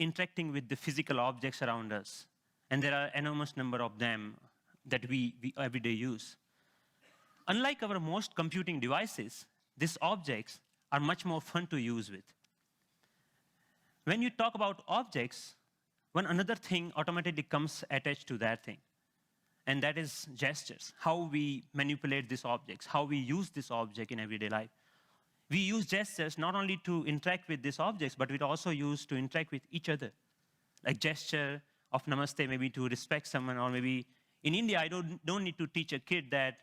interacting with the physical objects around us. And there are enormous number of them that we every day use. Unlike our most computing devices, these objects are much more fun to use with. When you talk about objects, one another thing automatically comes attached to that thing. And that is gestures, how we manipulate these objects, how we use this object in everyday life. We use gestures not only to interact with these objects, but we also use to interact with each other. Like gesture of namaste, maybe to respect someone, or maybe in India, I don't need to teach a kid that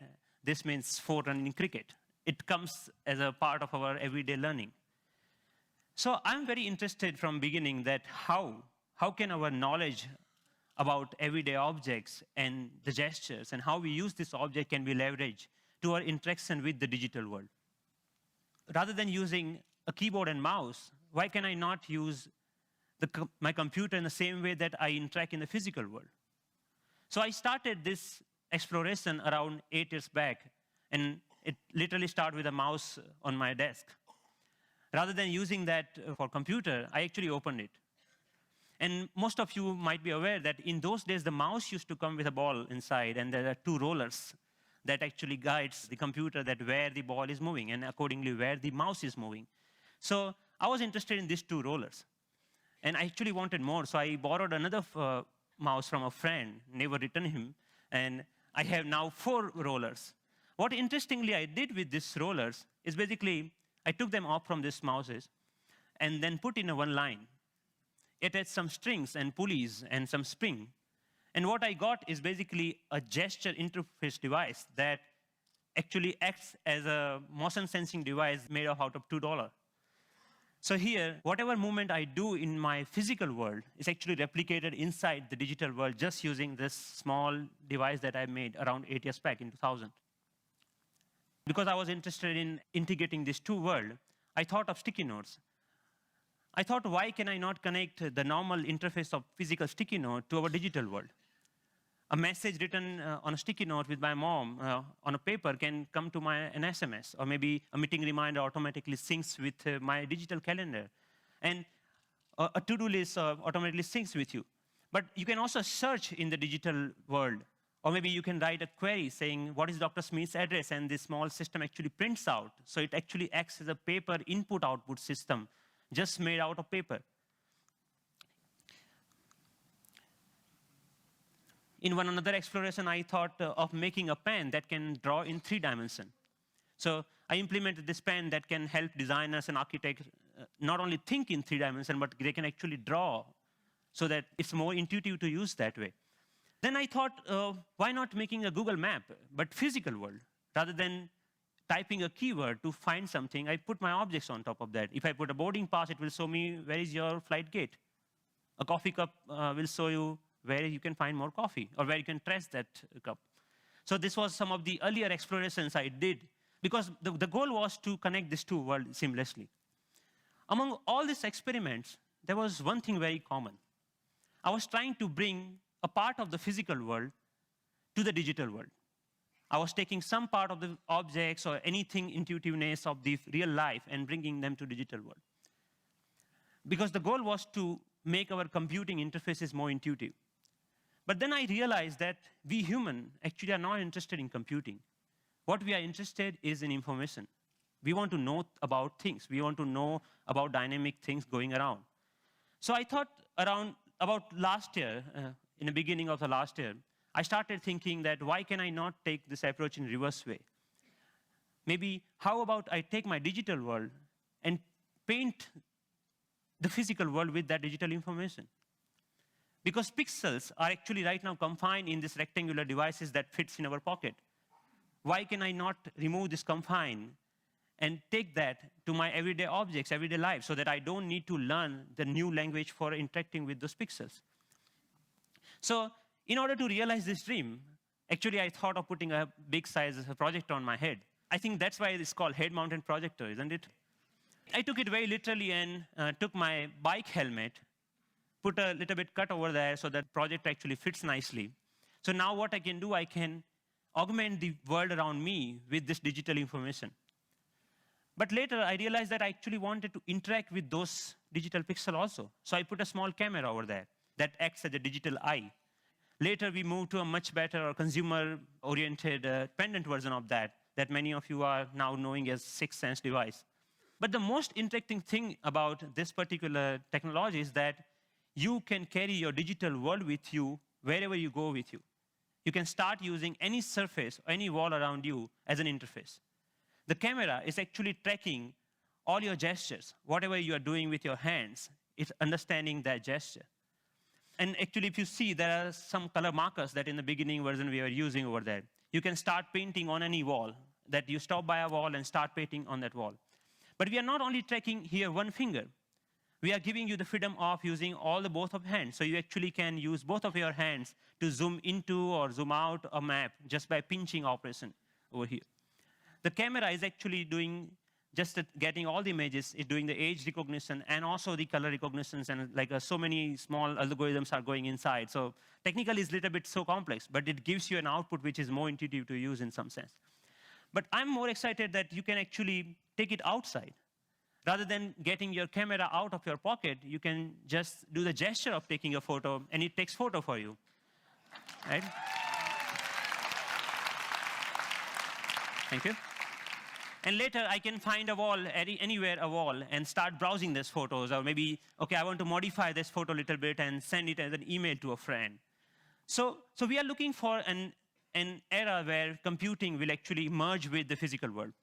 this means 4 runs in cricket. It comes as a part of our everyday learning. So I'm very interested from beginning that how can our knowledge about everyday objects and the gestures and how we use this object can be leveraged to our interaction with the digital world. Rather than using a keyboard and mouse, why can I not use my computer in the same way that I interact in the physical world? So I started this exploration around 8 years back, and it literally started with a mouse on my desk. Rather than using that for computer, I actually opened it. And most of you might be aware that in those days, the mouse used to come with a ball inside, and there are 2 rollers that actually guides the computer that where the ball is moving, and accordingly where the mouse is moving. So I was interested in these 2 rollers. And I actually wanted more, so I borrowed another mouse from a friend, never returned him, and I have now 4 rollers. What interestingly I did with these rollers is basically, I took them off from these mouses and then put in a one line. It had some strings and pulleys and some spring. And what I got is basically a gesture interface device that actually acts as a motion sensing device made out of $2. So here, whatever movement I do in my physical world is actually replicated inside the digital world just using this small device that I made around 8 years back in 2000. Because I was interested in integrating these 2 worlds, I thought of sticky notes. I thought, why can I not connect the normal interface of physical sticky note to our digital world? A message written on a sticky note with my mom on a paper can come to an SMS, or maybe a meeting reminder automatically syncs with my digital calendar. And a to-do list automatically syncs with you. But you can also search in the digital world, or maybe you can write a query saying, what is Dr. Smith's address? And this small system actually prints out. So it actually acts as a paper input-output system, just made out of paper. In one another exploration, I thought of making a pen that can draw in 3 dimensions. So I implemented this pen that can help designers and architects not only think in 3 dimensions, but they can actually draw so that it's more intuitive to use that way. Then I thought, why not making a Google map, but physical world? Rather than typing a keyword to find something, I put my objects on top of that. If I put a boarding pass, it will show me where is your flight gate. A coffee cup will show you where you can find more coffee, or where you can trace that cup. So this was some of the earlier explorations I did, because the goal was to connect these 2 worlds seamlessly. Among all these experiments, there was one thing very common. I was trying to bring a part of the physical world to the digital world. I was taking some part of the objects or anything intuitiveness of the real life and bringing them to digital world. Because the goal was to make our computing interfaces more intuitive. But then I realized that we humans actually are not interested in computing. What we are interested is in information. We want to know about things. We want to know about dynamic things going around. So I thought about last year, in the beginning of the last year, I started thinking that why can I not take this approach in reverse way? Maybe how about I take my digital world and paint the physical world with that digital information? Because pixels are actually right now confined in these rectangular devices that fits in our pocket. Why can I not remove this confine and take that to my everyday objects, everyday life, so that I don't need to learn the new language for interacting with those pixels? So in order to realize this dream, actually I thought of putting a big size projector on my head. I think that's why it's called head-mounted projector, isn't it? I took it very literally and took my bike helmet, put a little bit cut over there so that project actually fits nicely. So now what I can do, I can augment the world around me with this digital information. But later I realized that I actually wanted to interact with those digital pixel also. So I put a small camera over there that acts as a digital eye. Later, we moved to a much better or consumer-oriented pendant version of that many of you are now knowing as SixthSense device. But the most interesting thing about this particular technology is that you can carry your digital world with you wherever you go with you. You can start using any surface, any wall around you as an interface. The camera is actually tracking all your gestures. Whatever you are doing with your hands, it's understanding that gesture. And actually, if you see, there are some color markers that in the beginning version we were using over there. You can start painting on any wall, that you stop by a wall and start painting on that wall. But we are not only tracking here one finger. We are giving you the freedom of using all the both of hands. So you actually can use both of your hands to zoom into or zoom out a map just by pinching operation over here. The camera is actually doing just getting all the images, it's doing the age recognition and also the color recognitions, and like so many small algorithms are going inside. So technically it's a little bit so complex, but it gives you an output which is more intuitive to use in some sense. But I'm more excited that you can actually take it outside. Rather than getting your camera out of your pocket, you can just do the gesture of taking a photo, and it takes photo for you, right? Thank you. And later, I can find a wall, anywhere a wall, and start browsing these photos. Or maybe, okay, I want to modify this photo a little bit and send it as an email to a friend. So we are looking for an era where computing will actually merge with the physical world.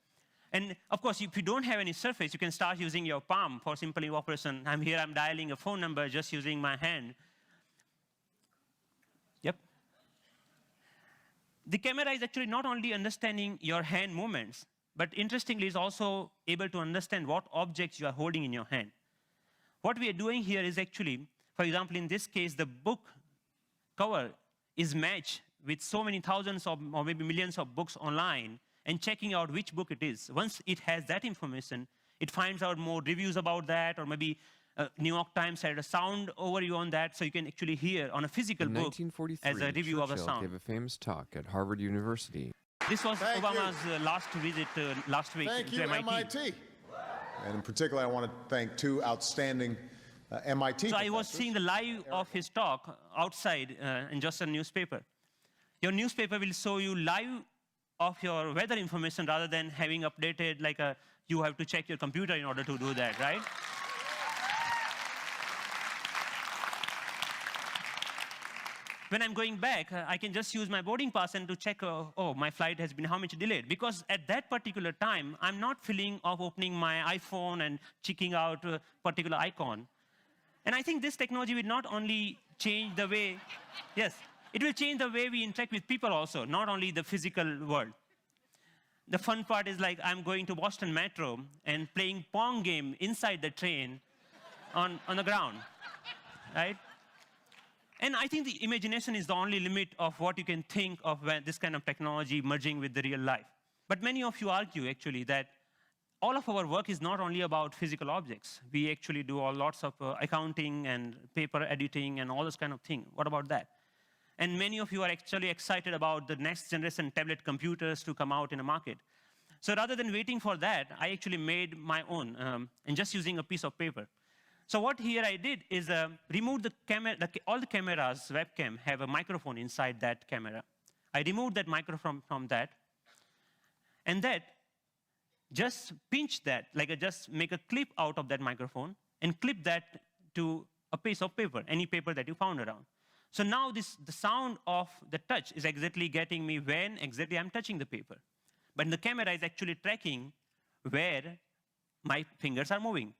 And of course, if you don't have any surface, you can start using your palm for simple operation. I'm here, I'm dialing a phone number just using my hand. Yep. The camera is actually not only understanding your hand movements, but interestingly, is also able to understand what objects you are holding in your hand. What we are doing here is actually, for example, in this case, the book cover is matched with so many thousands of, or maybe millions of books online, and checking out which book it is. Once it has that information, it finds out more reviews about that, or maybe New York Times had a sound overview on that, so you can actually hear on a physical book as a review of a sound. Gave a famous talk at Harvard University. This was Obama's last visit last week to MIT. And in particular, I want to thank two outstanding MIT So professors. I was seeing the live of his talk outside in just a newspaper. Your newspaper will show you live of your weather information rather than having updated like you have to check your computer in order to do that, right? When I'm going back, I can just use my boarding pass and to check, oh, my flight has been how much delayed. Because at that particular time, I'm not feeling of opening my iPhone and checking out a particular icon. And I think this technology will not only change the way, yes, it will change the way we interact with people also, not only the physical world. The fun part is like I'm going to Boston Metro and playing Pong game inside the train on the ground, right? And I think the imagination is the only limit of what you can think of when this kind of technology merging with the real life. But many of you argue, actually, that all of our work is not only about physical objects. We actually do lots of accounting and paper editing and all this kind of thing. What about that? And many of you are actually excited about the next generation tablet computers to come out in the market. So rather than waiting for that, I actually made my own and just using a piece of paper. So what here I did is remove the camera. All the cameras, webcam, have a microphone inside that camera. I removed that microphone from that. And that, just pinch that, like just make a clip out of that microphone and clip that to a piece of paper, any paper that you found around. So now the sound of the touch is exactly getting me when exactly I'm touching the paper. But the camera is actually tracking where my fingers are moving.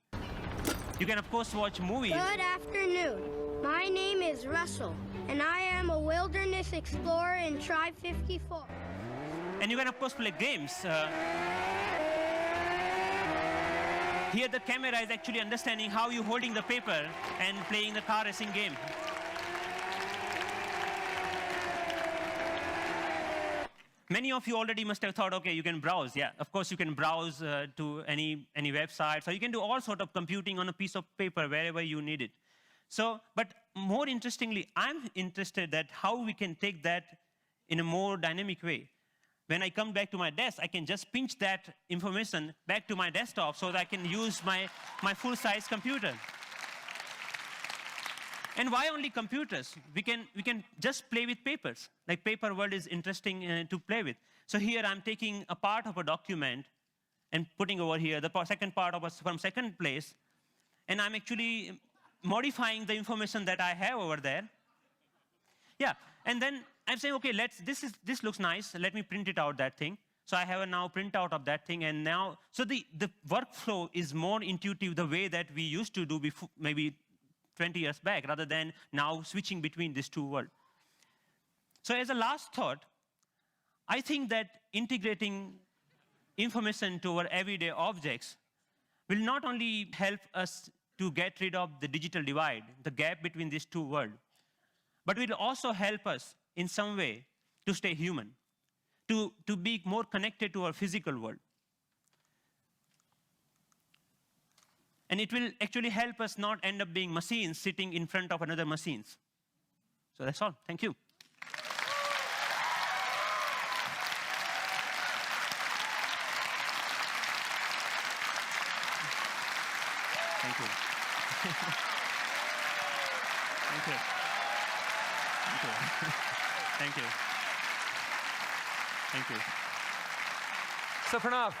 You can, of course, watch movies. Good afternoon. My name is Russell, and I am a wilderness explorer in Tribe 54. And you can, of course, play games. Here, the camera is actually understanding how you're holding the paper and playing the car racing game. Many of you already must have thought, okay, you can browse. Yeah, of course, you can browse to any website. So you can do all sort of computing on a piece of paper wherever you need it. So, but more interestingly, I'm interested that how we can take that in a more dynamic way. When I come back to my desk, I can just pinch that information back to my desktop so that I can use my full-size computer. And why only computers? We can just play with papers. Like paper world is interesting to play with. So here I'm taking a part of a document and putting over here the second part of from second place, and I'm actually modifying the information that I have over there. Yeah, and then I'm saying, okay, this looks nice. Let me print it out, that thing. So I have a now printout of that thing, and now, so the workflow is more intuitive the way that we used to do before, maybe 20 years back, rather than now switching between these two worlds. So as a last thought, I think that integrating information to our everyday objects will not only help us to get rid of the digital divide, the gap between these two worlds, but will also help us in some way to stay human, to be more connected to our physical world. And it will actually help us not end up being machines sitting in front of another machines. So that's all. Thank you. Thank you. Thank you. Thank you. Thank you. Thank you. So Pranav,